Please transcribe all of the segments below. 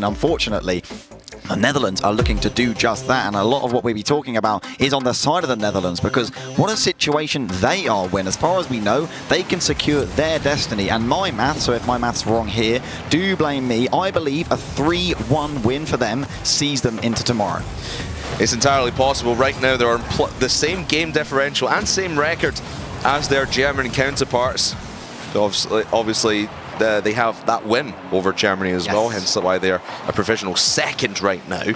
And unfortunately, the Netherlands are looking to do just that, and a lot of what we'll be talking about is on the side of the Netherlands, because what a situation they are in. As far as we know, they can secure their destiny, and my maths, so if my maths wrong here, do blame me. I believe a 3-1 win for them sees them into tomorrow. It's entirely possible. Right now, they're on the same game differential and same record as their German counterparts. Obviously, they have that win over Germany as well, hence why they're a provisional second right now.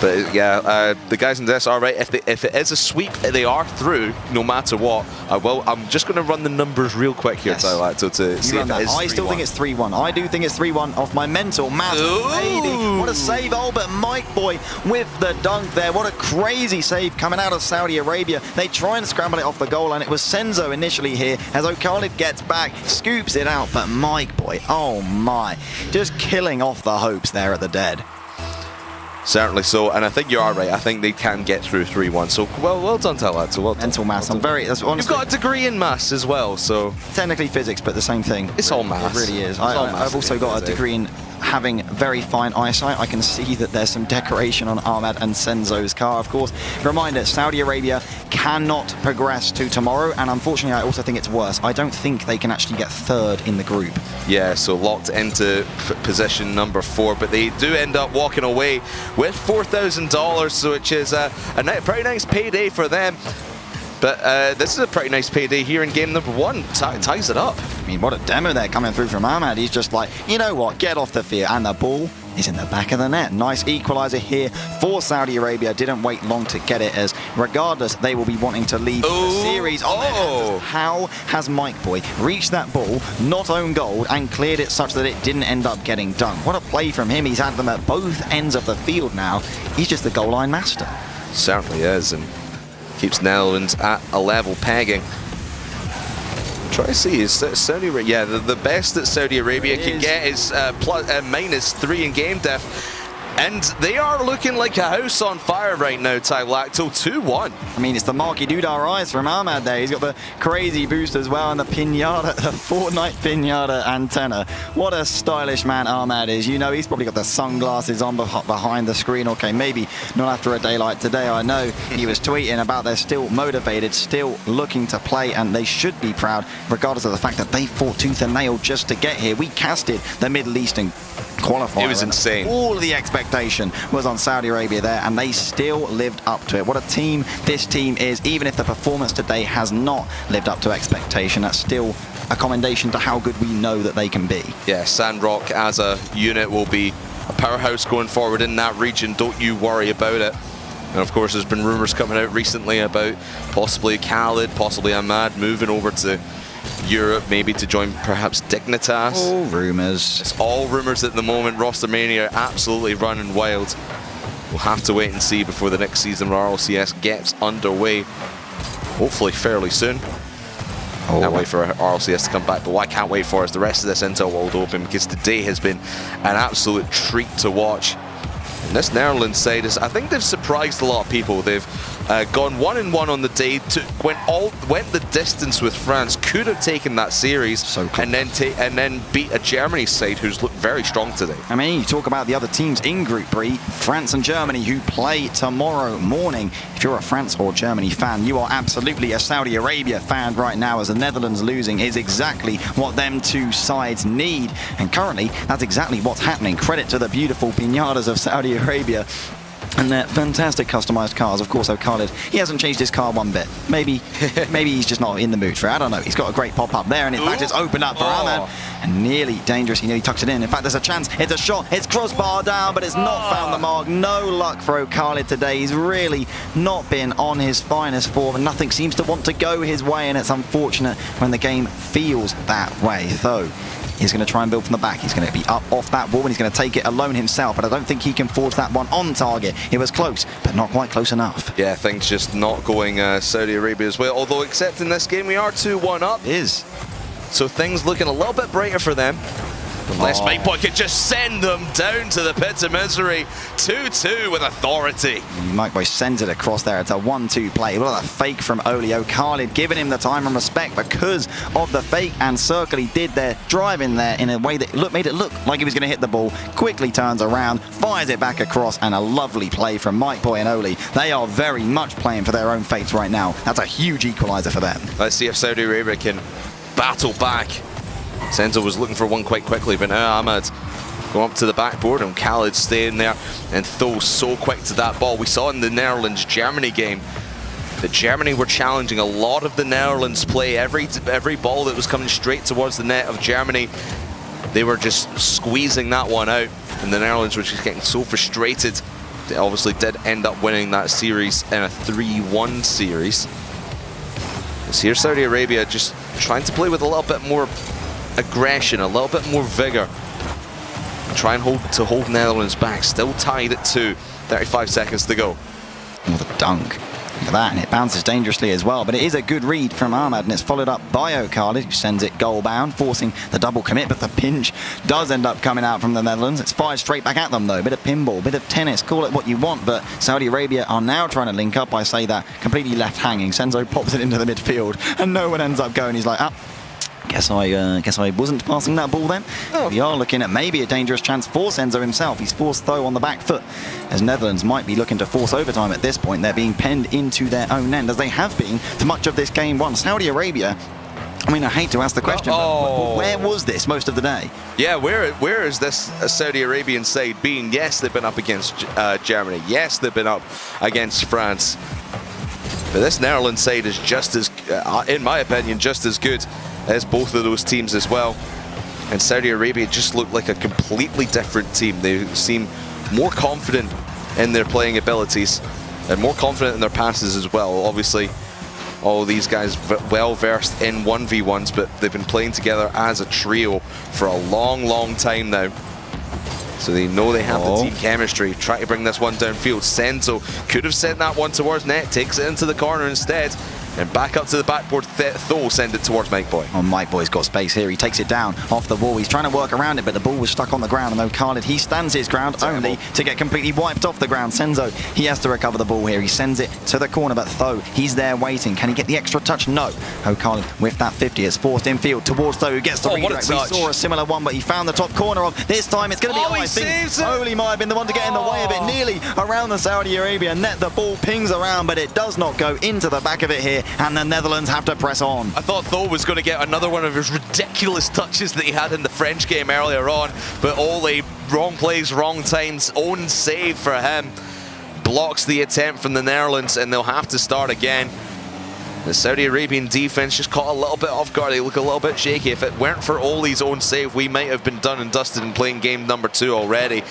But yeah, the guys in this are right. If it is a sweep, they are through no matter what. I'm just going to run the numbers real quick here, Tylato, to see if it is 3-1. I still think it's 3-1. I do think it's 3-1 off my mental math. Maybe. What a save, Albert Mike Boy with the dunk there. What a crazy save coming out of Saudi Arabia. They try and scramble it off the goal line. It was Senzo initially here as Khalid gets back, scoops it out, but Mike Boy, oh my, just killing off the hopes there at the dead. Certainly so, and I think you are right. I think they can get through 3-1. So well done, Tylato. Well done. Mental maths. I'm very. That's honestly, you've got a degree in maths as well, so technically physics, but the same thing. It's all maths. It really is. I've also got a degree in having very fine eyesight. I can see that there's some decoration on Ahmad and Senzo's car. Of course, reminder: Saudi Arabia cannot progress to tomorrow, and unfortunately, I also think it's worse. I don't think they can actually get third in the group. Yeah, so locked into position number 4, but they do end up walking away with $4,000, so which is a pretty nice payday for them. But this is a pretty nice payday here in game number 1. Ties it up. I mean, what a demo there coming through from Ahmad. He's just like, you know what, get off the field. And the ball is in the back of the net. Nice equalizer here for Saudi Arabia. Didn't wait long to get it, as regardless, they will be wanting to leave the series on their hands. How has Mike Boy reached that ball, not own goal, and cleared it such that it didn't end up getting done? What a play from him. He's had them at both ends of the field now. He's just the goal line master. Certainly is, and keeps Netherlands at a level pegging. Try to see, is Saudi Arabia, yeah, the best that Saudi Arabia can get is -3 in game def. And they are looking like a house on fire right now, Tylato, 2-1. I mean, it's the Marky Dudar eyes from Ahmad there. He's got the crazy boost as well, and the pinata, the Fortnite pinata antenna. What a stylish man Ahmad is. You know, he's probably got the sunglasses on behind the screen. Okay, maybe not after a day like today. I know he was tweeting about they're still motivated, still looking to play, and they should be proud, regardless of the fact that they fought tooth and nail just to get here. We casted the Middle Eastern qualifier. It was insane. All of the expectation was on Saudi Arabia there, and they still lived up to it. What a team this team is. Even if the performance today has not lived up to expectation, that's still a commendation to how good we know that they can be. Yeah, Sandrock as a unit will be a powerhouse going forward in that region. Don't you worry about it. And of course, there's been rumors coming out recently about possibly Khalid, possibly Ahmad moving over to Europe, maybe to join perhaps Dignitas. All rumours. It's all rumours at the moment. Rostermania are absolutely running wild. We'll have to wait and see before the next season of RLCS gets underway. Hopefully fairly soon. Can't wait for RLCS to come back, but what I can't wait for is the rest of this Intel World Open, because today has been an absolute treat to watch. And this Netherlands side is, I think they've surprised a lot of people. They've gone 1-1 on the day, went the distance with France, could have taken that series, and then beat a Germany side who's looked very strong today. I mean, you talk about the other teams in Group B, France and Germany, who play tomorrow morning. If you're a France or Germany fan, you are absolutely a Saudi Arabia fan right now, as the Netherlands losing is exactly what them two sides need. And currently, that's exactly what's happening. Credit to the beautiful pinatas of Saudi Arabia and their fantastic customized cars. Of course, Khalid, he hasn't changed his car one bit. Maybe he's just not in the mood for it. I don't know. He's got a great pop-up there, and in fact, it's opened up for Ahmad. And nearly dangerous. He nearly tucks it in. In fact, there's a chance. It's a shot. It's crossbar down, but it's not found the mark. No luck for Khalid today. He's really not been on his finest form, and nothing seems to want to go his way, and it's unfortunate when the game feels that way. So he's going to try and build from the back. He's going to be up off that wall, and he's going to take it alone himself, but I don't think he can force that one on target. It was close, but not quite close enough. Yeah, things just not going Saudi Arabia as well, although except in this game we are 2-1 up. It is. So things looking a little bit brighter for them. Unless Mike Boy could just send them down to the pit of misery. 2-2 with authority. Mike Boy sends it across there. It's a 1-2 play. What a fake from Olio. Khalid giving him the time and respect because of the fake, and Circle did their drive in there in a way that made it look like he was going to hit the ball. Quickly turns around, fires it back across, and a lovely play from Mike Boy and Oli. They are very much playing for their own fates right now. That's a huge equalizer for them. Let's see if Saudi Arabia can battle back. Senzo was looking for one quite quickly, but now Ahmed go up to the backboard, and Khalid staying there, and Tho so quick to that ball. We saw in the Netherlands-Germany game that Germany were challenging a lot of the Netherlands play. Every ball that was coming straight towards the net of Germany, they were just squeezing that one out, and the Netherlands were just getting so frustrated. They obviously did end up winning that series in a 3-1 series. So here's Saudi Arabia just trying to play with a little bit more aggression, a little bit more vigor, and try and hold Netherlands back. Still tied at 2, 35 seconds to go. Oh, the dunk. Look at that, and it bounces dangerously as well, but it is a good read from Ahmad, and it's followed up by Khalid, who sends it goal bound, forcing the double commit, but the pinch does end up coming out from the Netherlands. It's fired straight back at them though. Bit of pinball, bit of tennis, call it what you want, but Saudi Arabia are now trying to link up. I say that completely left hanging. Senzo pops it into the midfield, and no one ends up going. He's like, guess I wasn't passing that ball then. Oh. We are looking at maybe a dangerous chance for Senzo himself. He's forced Tho on the back foot, as Netherlands might be looking to force overtime at this point. They're being penned into their own end, as they have been for much of this game one. Saudi Arabia, I mean, I hate to ask the question, but where was this most of the day? Yeah, where is this Saudi Arabian side been? Yes, they've been up against Germany. Yes, they've been up against France. But this Netherlands side is just as, in my opinion, just as good as both of those teams as well. And Saudi Arabia just look like a completely different team. They seem more confident in their playing abilities and more confident in their passes as well. Obviously, all these guys well versed in 1v1s, but they've been playing together as a trio for a long time now. So they know they have the team chemistry. Try to bring this one downfield. Senzo could have sent that one towards net, takes it into the corner instead. And back up to the backboard, Tho send it towards Mike Boy. Oh, Mike Boy's got space here. He takes it down off the wall. He's trying to work around it, but the ball was stuck on the ground. And though Khalid, he stands his ground only to get completely wiped off the ground. Senzo, he has to recover the ball here. He sends it to the corner, but Tho, he's there waiting. Can he get the extra touch? No. Oh, Khalid with that 50 is forced infield towards Tho, who gets the redirect. We saw a similar one, but he found the top corner of. This time it's going to be, I think, Oli might have been the one to get in the way of it. Nearly around the Saudi Arabia net. The ball pings around, but it does not go into the back of it here. And the Netherlands have to press on. I thought Tho was going to get another one of his ridiculous touches that he had in the French game earlier on, but Ole, wrong plays, wrong times, own save for him. Blocks the attempt from the Netherlands, and they'll have to start again. The Saudi Arabian defense just caught a little bit off guard. They look a little bit shaky. If it weren't for Ole's own save, we might have been done and dusted and playing game number 2 already.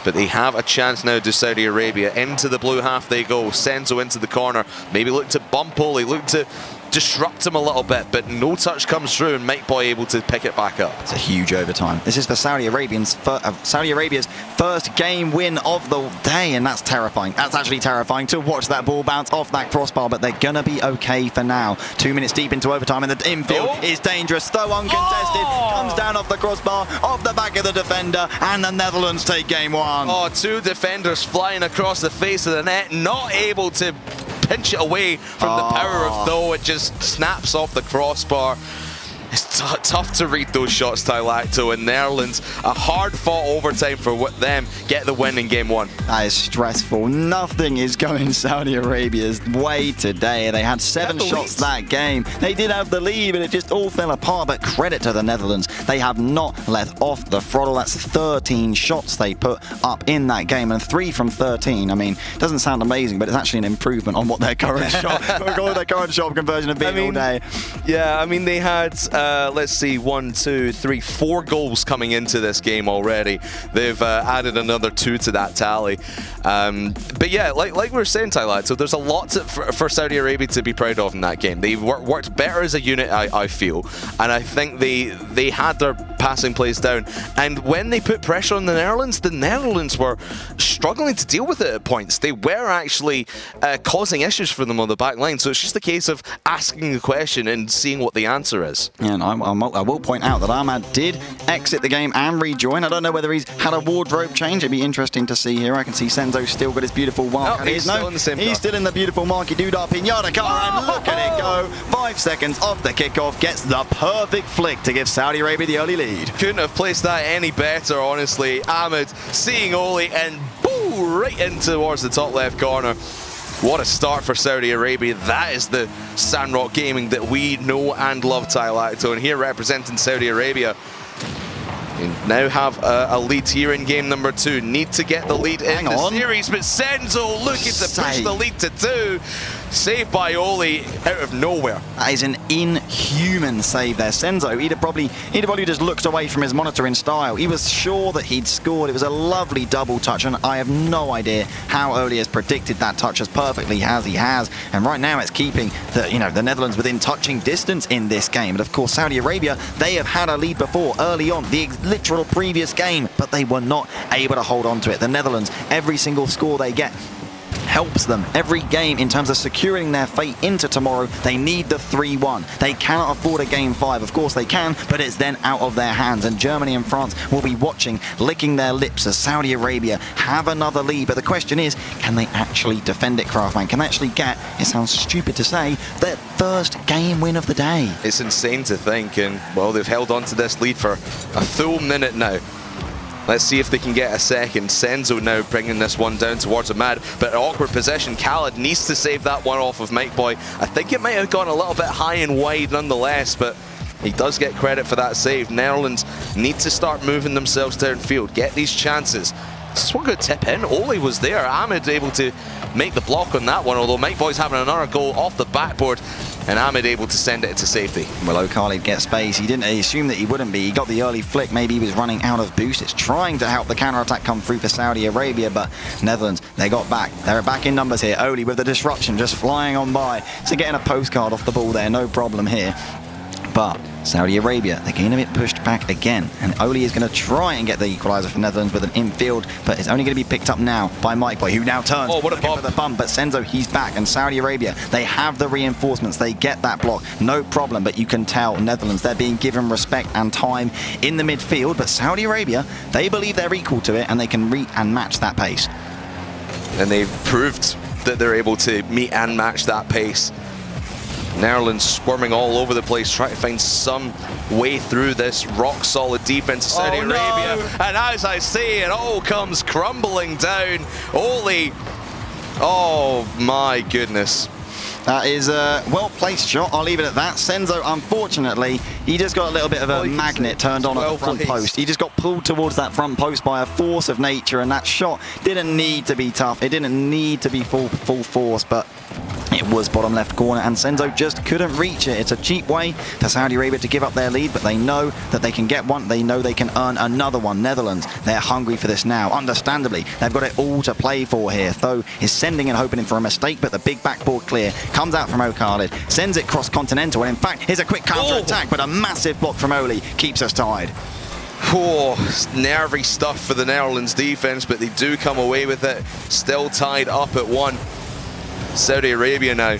But they have a chance now to Saudi Arabia. Into the blue half they go. Senzo into the corner. Maybe look to bump Ole, look to disrupt him a little bit, but no touch comes through, and Mike Boy able to pick it back up. It's a huge overtime. This is for Saudi Arabia's first game win of the day, and that's terrifying. That's actually terrifying to watch that ball bounce off that crossbar, but they're gonna be okay for now. 2 minutes deep into overtime, and the infield is dangerous. Tho uncontested, comes down off the crossbar, off the back of the defender, and the Netherlands take game one. Oh, 2 defenders flying across the face of the net, not able to pinch it away from the power of Tho. It just snaps off the crossbar. It's tough to read those shots, Tylacto, and Netherlands, a hard-fought overtime for them, get the win in game 1. That is stressful. Nothing is going Saudi Arabia's way today. They had 7 shots that game. They did have the lead, but it just all fell apart. But credit to the Netherlands. They have not let off the throttle. That's 13 shots they put up in that game, and 3 from 13. I mean, doesn't sound amazing, but it's actually an improvement on what their current shot conversion have been all day. Yeah, I mean, they had... let's see, 4 goals coming into this game already. They've added another 2 to that tally. But yeah, like we were saying, Tyler, so there's a lot for Saudi Arabia to be proud of in that game. They worked better as a unit, I feel, and I think they had their passing plays down. And when they put pressure on the Netherlands were struggling to deal with it at points. They were actually causing issues for them on the back line. So it's just a case of asking the question and seeing what the answer is. Yeah, and I will point out that Ahmad did exit the game and rejoin. I don't know whether he's had a wardrobe change. It'd be interesting to see here. I can see Senzo still got his beautiful mark. Oh, he's still in the same car. He's still in the beautiful Marky Doodah Pinata car, and look at it go. 5 seconds off the kickoff, gets the perfect flick to give Saudi Arabia the early lead. Couldn't have placed that any better, honestly. Ahmed seeing Oli and boom, right in towards the top left corner. What a start for Saudi Arabia. That is the Sandrock Gaming that we know and love, Tylacto. And here representing Saudi Arabia, we now have a lead here in game number 2. Need to get the lead in the series, but Senzo looking to push the lead to 2. Saved by Oli out of nowhere. That is an inhuman save there. Senzo, he'd have probably just looked away from his monitor in style. He was sure that he'd scored. It was a lovely double touch, and I have no idea how Oli has predicted that touch as perfectly as he has. And right now it's keeping the Netherlands within touching distance in this game. But of course, Saudi Arabia, they have had a lead before early on, the literal previous game, but they were not able to hold on to it. The Netherlands, every single score they get helps them every game in terms of securing their fate into tomorrow. They need the 3-1. They cannot afford a game 5. Of course they can, but it's then out of their hands. And Germany and France will be watching, licking their lips as Saudi Arabia have another lead. But the question is, can they actually defend it, Craftman? Can they actually get, it sounds stupid to say, their first game win of the day? It's insane to think, and well, they've held on to this lead for a full minute now. Let's see if they can get a second. Senzo now bringing this one down towards Ahmad, but an awkward possession. Khaled needs to save that one off of Mike Boy. I think it might have gone a little bit high and wide nonetheless, but he does get credit for that save. Netherlands need to start moving themselves downfield, get these chances. This is one good tip in. Oli was there. Ahmed able to make the block on that one, although Mike Boy's having another goal off the backboard, and Ahmed able to send it to safety. Well, Khaled gets space. He assumed that he wouldn't be. He got the early flick. Maybe he was running out of boost. It's trying to help the counter-attack come through for Saudi Arabia, but Netherlands, they got back. They're back in numbers here. Oli with the disruption, just flying on by. So getting a postcard off the ball there, no problem here. But Saudi Arabia, they're getting a bit pushed back again. And Oli is going to try and get the equaliser for Netherlands with an infield, but it's only going to be picked up now by Mike Boy, who now turns. Oh, what a bomb. For the bump, but Senzo, he's back. And Saudi Arabia, they have the reinforcements. They get that block, no problem. But you can tell Netherlands, they're being given respect and time in the midfield. But Saudi Arabia, they believe they're equal to it, and they can meet and match that pace. And they've proved that they're able to meet and match that pace. Netherlands squirming all over the place, trying to find some way through this rock-solid defense of Saudi Arabia. And as I say, it all comes crumbling down. Oli, oh my goodness. That is a well-placed shot. I'll leave it at that. Senzo, unfortunately, he just got a little bit of a magnet turned on at the front post. He just got pulled towards that front post by a force of nature, and that shot didn't need to be tough. It didn't need to be full force, but it was bottom left corner, and Senzo just couldn't reach it. It's a cheap way for Saudi Arabia to give up their lead, but they know that they can get one. They know they can earn another one. Netherlands, they're hungry for this now. Understandably, they've got it all to play for here. Though is sending and hoping for a mistake, but the big backboard clear comes out from Khaled, sends it cross-continental, and in fact, here's a quick counter-attack, but a massive block from Oli keeps us tied. Oh, nervy stuff for the Netherlands defense, but they do come away with it. Still tied up at 1. Saudi Arabia now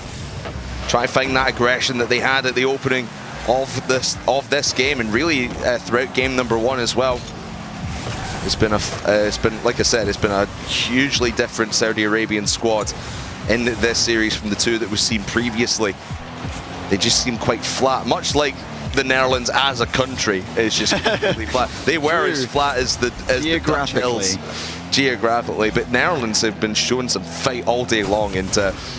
try to find that aggression that they had at the opening of this game, and really throughout game number 1 as well. It's been like I said, it's been a hugely different Saudi Arabian squad in this series from the two that we've seen previously. They just seem quite flat, much like the Netherlands as a country is just completely flat. They were as flat as the Dutch hills geographically, but Netherlands have been showing some fight all day long, and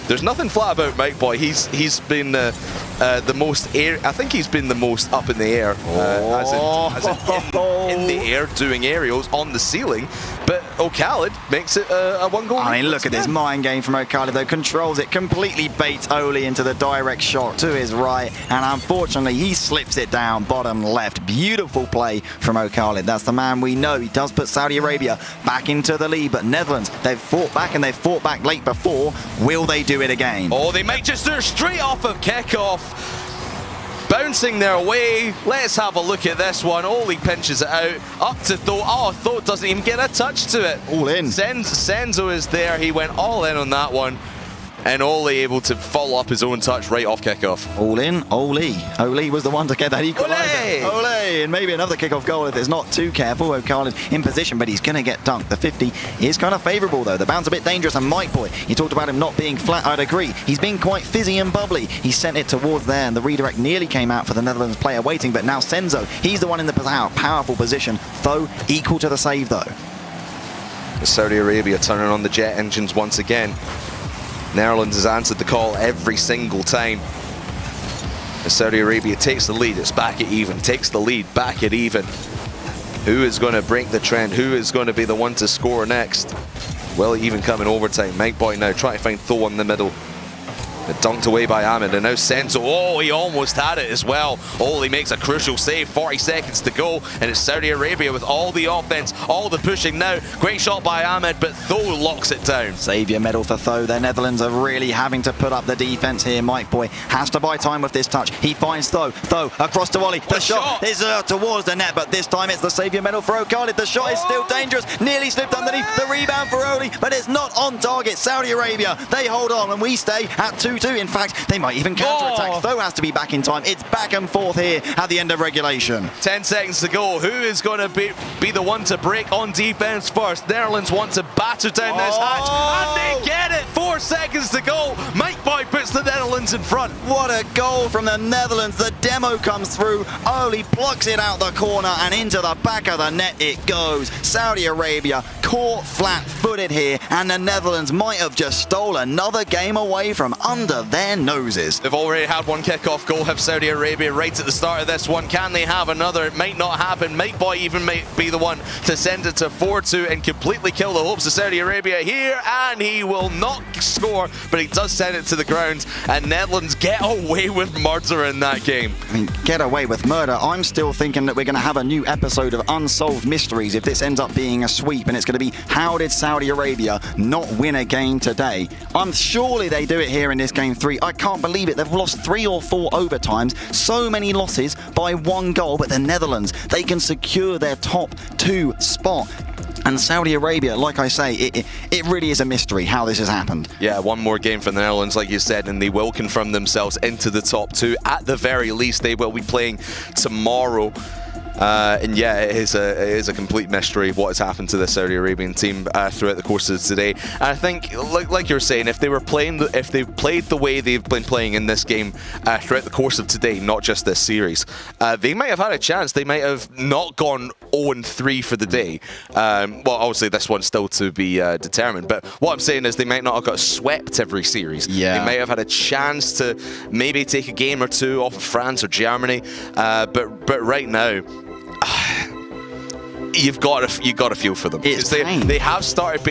there's nothing flat about Mike Boy. He's been the most air. I think he's been the most up in the air, as in the air, doing aerials on the ceiling. But Khaled makes it a 1-goal. I mean, look at this mind game from Khaled, though. Controls it, completely baits Oli into the direct shot to his right, and unfortunately he slips it down bottom left. Beautiful play from Khaled. That's the man we know. He does put Saudi Arabia back into the lead, but Netherlands, they've fought back, and they've fought back late before. Will they do it again? Oh, they might just do it straight off of kickoff. bouncing their way. Let's have a look at this one. Oli pinches it out, up to Tho. Oh, Tho doesn't even get a touch to it. All in. Senzo is there. He went all in on that one. And Oli able to follow up his own touch right off kickoff. All in, Oli. Oli was the one to get that equaliser. Ole! And maybe another kickoff goal if it's not too careful. O'Carlin in position, but he's going to get dunked. The 50 is kind of favourable, though. The bounce a bit dangerous, and Mike Boy, you talked about him not being flat. I'd agree. He's been quite fizzy and bubbly. He sent it towards there, and the redirect nearly came out for the Netherlands player waiting, but now Senzo, he's the one in the powerful position. Though, equal to the save, though. Saudi Arabia turning on the jet engines once again. Netherlands has answered the call every single time. As Saudi Arabia takes the lead, it's back at even. Takes the lead, back at even. Who is going to break the trend? Who is going to be the one to score next? Will it even come in overtime? Mike Boy now trying to find Tho in the middle. Dunked away by Ahmed, and now Senzo. Oh, he almost had it as well. Oli makes a crucial save, 40 seconds to go, and it's Saudi Arabia with all the offense, all the pushing now. Great shot by Ahmed, but Tho locks it down. Saviour medal for Tho. The Netherlands are really having to put up the defense here. Mike Boy has to buy time with this touch. He finds Tho. Tho across to Oli. The shot is towards the net, but this time it's the saviour medal for O'Carlin. The shot is still dangerous. Nearly slipped underneath. The rebound for Oli, but it's not on target. Saudi Arabia, they hold on, and we stay at 2-2. In fact, they might even counter-attack. Tho has to be back in time. It's back and forth here at the end of regulation. 10 seconds to go. Who is going to be the one to break on defense first? Netherlands want to batter down this hatch, and they get it. 4 seconds to go. Mike Boy puts the Netherlands in front. What a goal from the Netherlands. The demo comes through. Oli plucks it out the corner, and into the back of the net it goes. Saudi Arabia caught flat-footed here, and the Netherlands might have just stole another game away from under their noses. They've already had one kickoff goal, have Saudi Arabia right at the start of this one. Can they have another? It might not happen. Mike Boy even might be the one to send it to 4-2 and completely kill the hopes of Saudi Arabia here, and he will not score, but he does send it to the ground, and Netherlands get away with murder in that game. I mean, get away with murder. I'm still thinking that we're going to have a new episode of Unsolved Mysteries if this ends up being a sweep, and it's going to be how did Saudi Arabia not win a game today? Surely they do it here in this game 3. I can't believe it. They've lost 3 or 4 overtimes. So many losses by 1 goal, but the Netherlands, they can secure their top 2 spot. And Saudi Arabia, like I say, it really is a mystery how this has happened. Yeah, one more game for the Netherlands, like you said, and they will confirm themselves into the top 2. At the very least, they will be playing tomorrow. And yeah, it is a complete mystery what has happened to the Saudi Arabian team throughout the course of today. And I think, like you're saying, if they played the way they've been playing in this game throughout the course of today, not just this series, they might have had a chance. They might have not gone 0-3 for the day. Well, obviously this one's still to be determined. But what I'm saying is they might not have got swept every series. Yeah. They might have had a chance to maybe take a game or 2 off of France or Germany. But right now, you've got to feel for them. They have started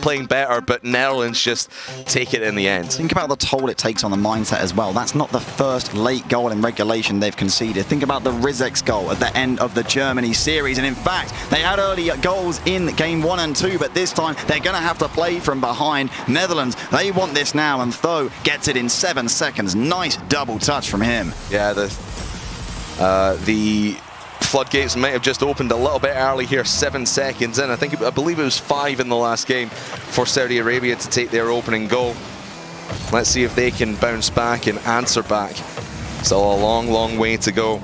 playing better, but Netherlands just take it in the end. Think about the toll it takes on the mindset as well. That's not the first late goal in regulation they've conceded. Think about the Rizek's goal at the end of the Germany series. And in fact, they had early goals in game 1 and 2, but this time they're going to have to play from behind. Netherlands, they want this now, and Tho gets it in 7 seconds. Nice double touch from him. Yeah, the floodgates might have just opened a little bit early here, 7 seconds in. I believe it was 5 in the last game for Saudi Arabia to take their opening goal. Let's see if they can bounce back and answer back. Still a long way to go,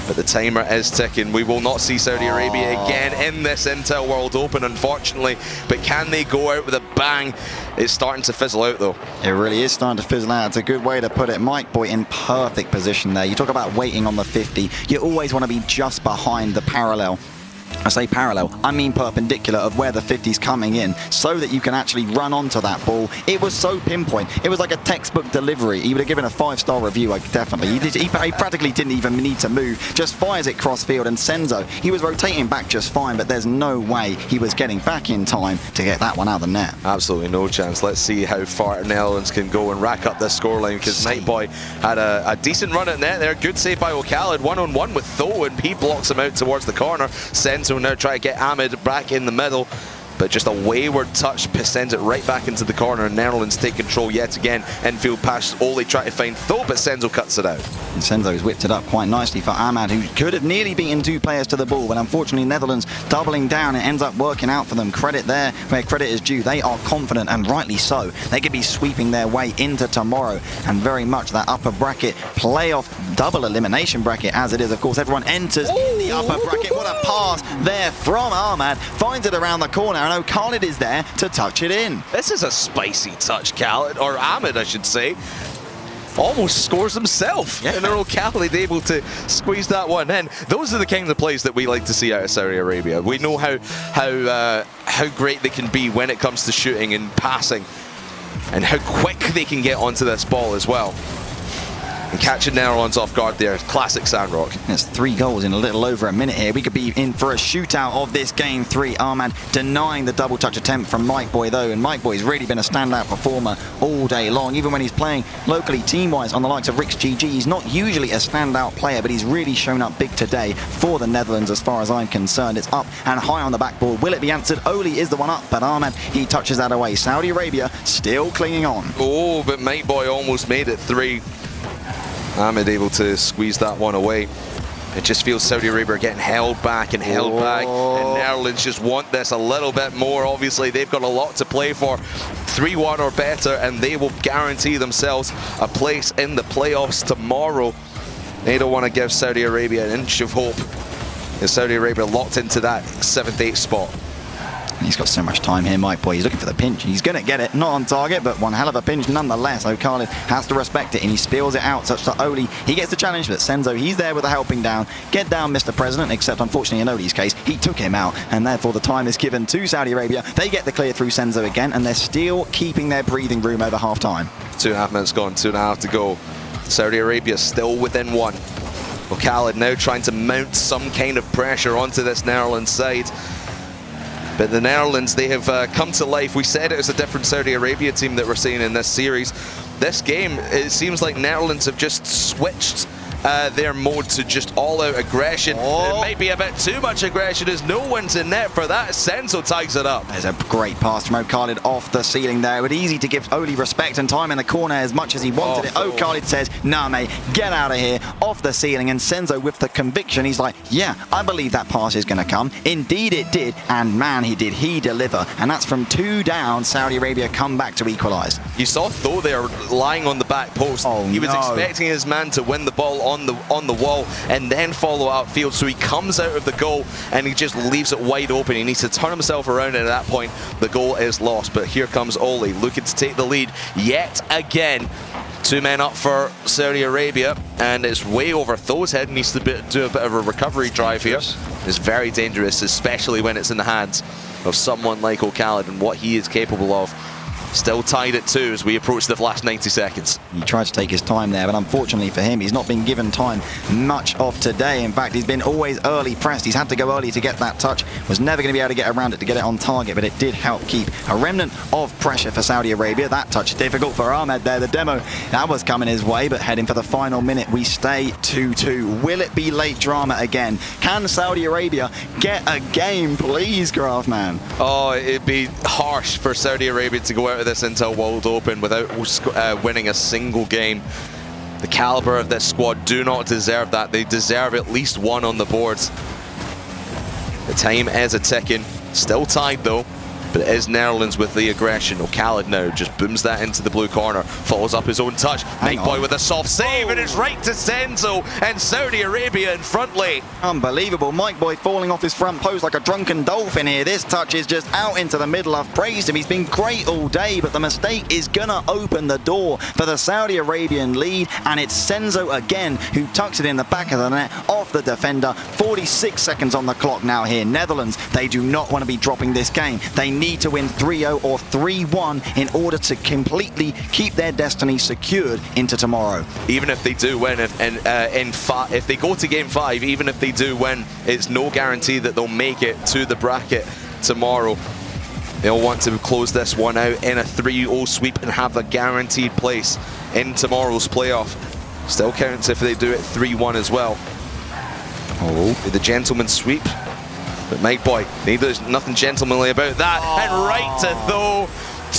but the timer is ticking. We will not see Saudi Arabia again in this Intel World Open, unfortunately, but can they go out with a bang? It's starting to fizzle out, though. It really is starting to fizzle out. It's a good way to put it. Mike Boy in perfect position there. You talk about waiting on the 50. You always want to be just behind the parallel. I say parallel, I mean perpendicular of where the 50's coming in, so that you can actually run onto that ball. It was so pinpoint. It was like a textbook delivery. He would have given a 5-star review, definitely. He practically didn't even need to move. Just fires it cross field, and Senzo, he was rotating back just fine, but there's no way he was getting back in time to get that one out of the net. Absolutely no chance. Let's see how far Netherlands can go and rack up this scoreline, because Mike Boy had a decent run at net there. Good save by O'Carlin, 1-on-1 with Tho, and he blocks him out towards the corner. Senzo now try to get Ahmed back in the middle, but just a wayward touch sends it right back into the corner, and Netherlands take control yet again. Infield pass, Ole try to find Tho, but Senzo cuts it out. And Senzo's whipped it up quite nicely for Ahmad, who could have nearly beaten 2 players to the ball, but unfortunately Netherlands doubling down. It ends up working out for them. Credit there where credit is due. They are confident, and rightly so. They could be sweeping their way into tomorrow, and very much that upper bracket playoff double elimination bracket as it is. Of course, everyone enters in the upper bracket. What a pass there from Ahmad. Finds it around the corner, and O'Khaled is there to touch it in. This is a spicy touch, Khaled, or Ahmed, I should say. Almost scores himself. Yeah. And O'Khaled able to squeeze that one in. Those are the kinds of plays that we like to see out of Saudi Arabia. We know how great they can be when it comes to shooting and passing, and how quick they can get onto this ball as well. And catching Netherlands off guard there, classic Sandrock. That's 3 goals in a little over a minute here. We could be in for a shootout of this game 3. Ahmad denying the double touch attempt from Mike Boy though, and Mike Boy's really been a standout performer all day long. Even when he's playing locally team-wise on the likes of Rick's GG, he's not usually a standout player, but he's really shown up big today for the Netherlands as far as I'm concerned. It's up and high on the backboard. Will it be answered? Ole is the one up, but Ahmad, he touches that away. Saudi Arabia still clinging on. Oh, but Mike Boy almost made it 3. Ahmed able to squeeze that one away. It just feels Saudi Arabia are getting held back and held back, and Netherlands just want this a little bit more. Obviously, they've got a lot to play for. 3-1 or better, and they will guarantee themselves a place in the playoffs tomorrow. They don't want to give Saudi Arabia an inch of hope. As Saudi Arabia locked into that 7th, 8th spot. He's got so much time here, Mike Boy. He's looking for the pinch. He's going to get it. Not on target, but one hell of a pinch nonetheless. O'Khaled has to respect it, and he spills it out such that Ole, he gets the challenge, but Senzo, he's there with a helping down. Get down, Mr. President, except unfortunately in Ole's case, he took him out, and therefore the time is given to Saudi Arabia. They get the clear through Senzo again, and they're still keeping their breathing room over half-time. 2.5 minutes gone, 2.5 to go. Saudi Arabia still within 1. O'Khaled now trying to mount some kind of pressure onto this Netherlands side. But the Netherlands, they have come to life. We said it was a different Saudi Arabia team that we're seeing in this series. This game, it seems like Netherlands have just switched their mode to just all-out aggression. It might be a bit too much aggression as no one's in net for that. Senzo ties it up. There's a great pass from O'Khaled off the ceiling there. But easy to give Ole respect and time in the corner as much as he wanted it. O'Khaled says, nah, mate, get out of here. Off the ceiling, and Senzo with the conviction, he's like, yeah, I believe that pass is going to come. Indeed it did, and man, he deliver. And that's from 2 down. Saudi Arabia come back to equalise. You saw Tho there lying on the back post. He was expecting his man to win the ball on the wall and then follow outfield, so he comes out of the goal and he just leaves it wide open. He needs to turn himself around, and at that point the goal is lost. But here comes Ole looking to take the lead yet again. 2 men up for Saudi Arabia, and it's way over Tho's head. Needs to do a bit of a recovery drive here. It's very dangerous, especially when it's in the hands of someone like O'Khaled and what he is capable of. Still tied at 2 as we approach the last 90 seconds. He tried to take his time there, but unfortunately for him, he's not been given time much of today. In fact, he's been always early pressed. He's had to go early to get that touch. Was never going to be able to get around it to get it on target, but it did help keep a remnant of pressure for Saudi Arabia. That touch difficult for Ahmed there. The demo, that was coming his way, but heading for the final minute, we stay 2-2. Will it be late drama again? Can Saudi Arabia get a game, please, Craftman? Oh, it'd be harsh for Saudi Arabia to go out of this Intel World Open without winning a single game. The caliber of this squad do not deserve that. They deserve at least 1 on the boards. The time is a-ticking. Still tied though, but it is Netherlands with the aggression. O'Khaled now just booms that into the blue corner, follows up his own touch. Mike Boy with a soft save, and it's right to Senzo, and Saudi Arabia in front lane. Unbelievable. Mike Boy falling off his front post like a drunken dolphin here. This touch is just out into the middle. I've praised him. He's been great all day, but the mistake is gonna open the door for the Saudi Arabian lead, and it's Senzo again who tucks it in the back of the net off the defender. 46 seconds on the clock now here. Netherlands, they do not want to be dropping this game. They need to win 3-0 or 3-1 in order to completely keep their destiny secured into tomorrow. Even if they do win, if they go to game 5, even if they do win, it's no guarantee that they'll make it to the bracket tomorrow. They'll want to close this one out in a 3-0 sweep and have a guaranteed place in tomorrow's playoff. Still counts if they do it 3-1 as well. The gentleman's sweep. But Mike Boy, there's nothing gentlemanly about that. And right to Tho.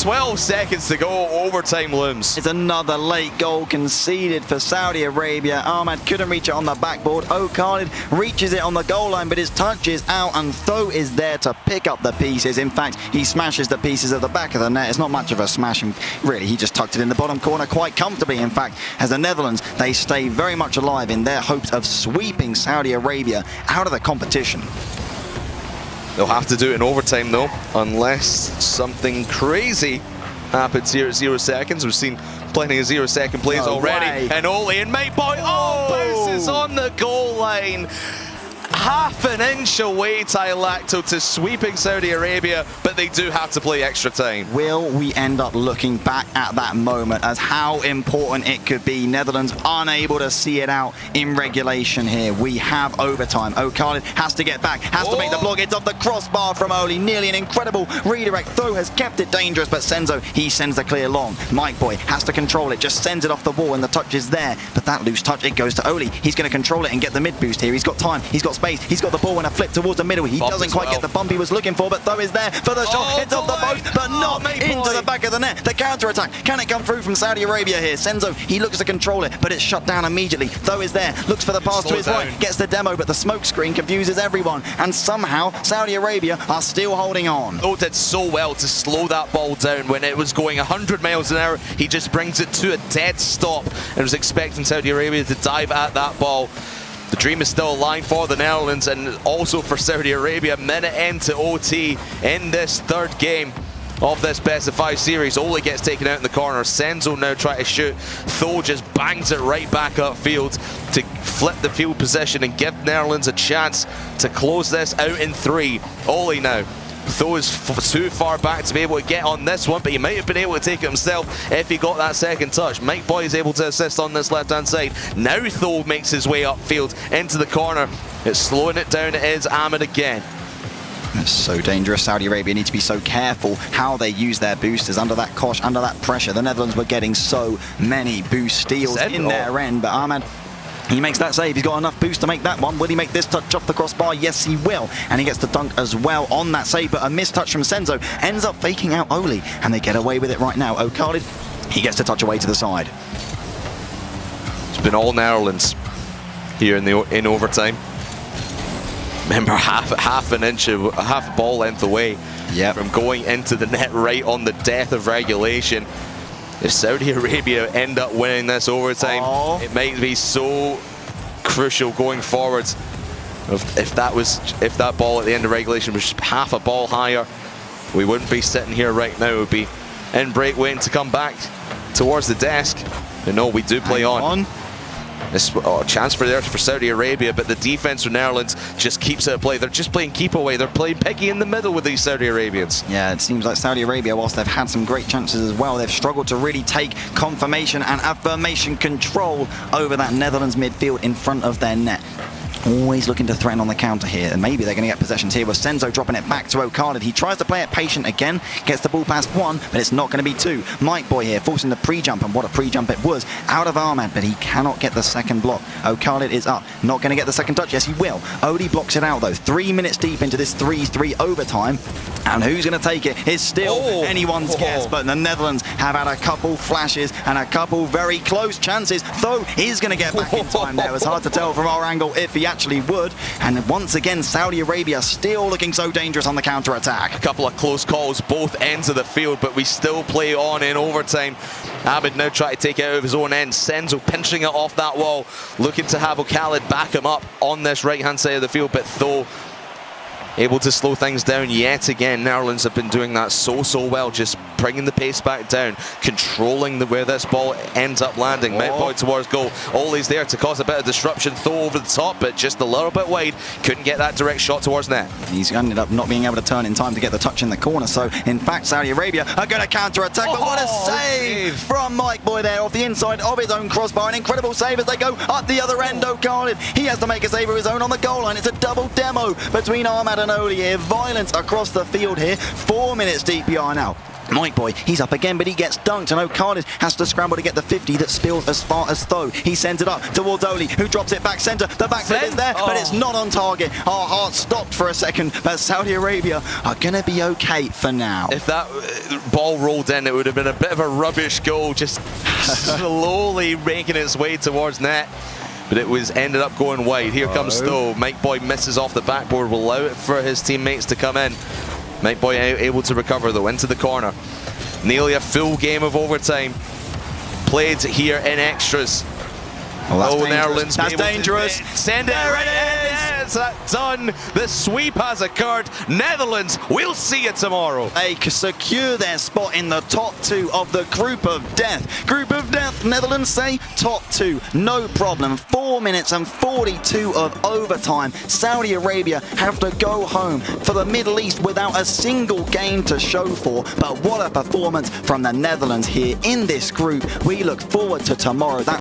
12 seconds to go, overtime looms. It's another late goal conceded for Saudi Arabia. Ahmad couldn't reach it on the backboard. Khalid reaches it on the goal line, but his touch is out, and Tho is there to pick up the pieces. In fact, he smashes the pieces at the back of the net. It's not much of a smash, and really, he just tucked it in the bottom corner quite comfortably. In fact, as the Netherlands, they stay very much alive in their hopes of sweeping Saudi Arabia out of the competition. They'll have to do it in overtime though, unless something crazy happens here at 0 seconds. We've seen plenty of 0 second plays already. And Ole and Mate Boy, bounces on the goal line. Half an inch away, Lacto, to sweeping Saudi Arabia, but they do have to play extra time. Will we end up looking back at that moment as how important it could be? Netherlands unable to see it out in regulation here. We have overtime. Khalid has to get back, has to make the block. It's off the crossbar from Ole. Nearly an incredible redirect. Tho has kept it dangerous, but Senzo, he sends the clear long. Mike Boy has to control it, just sends it off the wall, and the touch is there. But that loose touch, it goes to Ole. He's going to control it and get the mid boost here. He's got time, he's got space, he's got the ball and a flip towards the middle. He doesn't quite get the bump he was looking for, but Tho is there for the shot. It's off the post, but not into the back of the net. The counter-attack, can it come through from Saudi Arabia here? Senzo, he looks to control it, but it's shut down immediately. Tho is there, looks for the pass to his right, gets the demo, but the smoke screen confuses everyone, and somehow Saudi Arabia are still holding on. Tho did so well to slow that ball down when it was going 100 miles an hour. He just brings it to a dead stop and was expecting Saudi Arabia to dive at that ball. The dream is still alive for the Netherlands and also for Saudi Arabia. Minute end to OT in this third game of this best of 5 series. Ole gets taken out in the corner. Senzo now trying to shoot. Tho just bangs it right back upfield to flip the field position and give Netherlands a chance to close this out in 3. Ole now. Tho is too far back to be able to get on this one, but he might have been able to take it himself if he got that second touch. Mike Boy is able to assist on this left-hand side. Now Tho makes his way upfield into the corner. It's slowing it down. It is Ahmed again. It's so dangerous. Saudi Arabia need to be so careful how they use their boosters under that cosh, under that pressure. The Netherlands were getting so many boost steals in their end, but Ahmed, he makes that save. He's got enough boost to make that one. Will he make this touch off the crossbar? Yes, he will. And he gets the dunk as well on that save, but a missed touch from Senzo ends up faking out Ole, and they get away with it right now. Khalid, he gets to touch away to the side. It's been all Netherlands here in overtime. Remember, half a ball length away from going into the net right on the death of regulation. If Saudi Arabia end up winning this overtime, it might be so crucial going forward. If that ball at the end of regulation was half a ball higher, we wouldn't be sitting here right now. We'd be in break waiting to come back towards the desk. But no, we do play on. This chance for Saudi Arabia, but the defense for Netherlands just keeps it at play. They're just playing keep away. They're playing picky in the middle with these Saudi Arabians. Yeah, it seems like Saudi Arabia, whilst they've had some great chances as well, they've struggled to really take confirmation and affirmation control over that Netherlands midfield in front of their net. Always looking to threaten on the counter here, and maybe they're going to get possessions here with Senzo dropping it back to Khalid. He tries to play it patient again, gets the ball past 1, but it's not going to be 2. Mike Boy here forcing the pre-jump, and what a pre-jump it was, out of Ahmad, but he cannot get the second block. Khalid is up, not going to get the second touch. Yes, he will. Odie blocks it out though. 3 minutes deep into this 3-3 overtime, and who's going to take it is still anyone's guess, but the Netherlands have had a couple flashes and a couple very close chances. Tho is going to get back in time there. It's hard to tell from our angle if he actually would, and once again Saudi Arabia still looking so dangerous on the counter-attack. A couple of close calls both ends of the field, but we still play on in overtime. Ahmed now trying to take it out of his own end. Senzo pinching it off that wall, looking to have Khalid back him up on this right-hand side of the field, but Tho able to slow things down yet again. Netherlands have been doing that so well, just bringing the pace back down, controlling where this ball ends up landing. Mount Boy towards goal. Ole's there to cause a bit of disruption. Tho over the top, but just a little bit wide. Couldn't get that direct shot towards net. He's ended up not being able to turn in time to get the touch in the corner. So, in fact, Saudi Arabia are going to counter-attack. But what a save from Mike Boy there off the inside of his own crossbar. An incredible save as they go up the other end. Khalid, he has to make a save of his own on the goal line. It's a double demo between Ahmad and Ole here. Violence across the field here. 4 minutes deep we are now. Mike Boy, he's up again, but he gets dunked, and Okada has to scramble to get the 50 that spills as far as Tho. He sends it up towards Oli, who drops it back center. The back flip is there, but it's not on target. Our hearts stopped for a second, but Saudi Arabia are going to be okay for now. If that ball rolled in, it would have been a bit of a rubbish goal, just slowly making its way towards net. But it was ended up going wide. Here comes Tho. Mike Boy misses off the backboard, will allow it for his teammates to come in. Mike Boy able to recover though, into the corner. Nearly a full game of overtime played here in extras. Oh, that's dangerous. That's dangerous. Send it. There it is. That's done. The sweep has occurred. Netherlands, we'll see you tomorrow. They secure their spot in the top 2 of the Group of Death. Group of Death, Netherlands say top 2, no problem. 4 minutes and 42 of overtime. Saudi Arabia have to go home for the Middle East without a single game to show for. But what a performance from the Netherlands here in this group. We look forward to tomorrow. That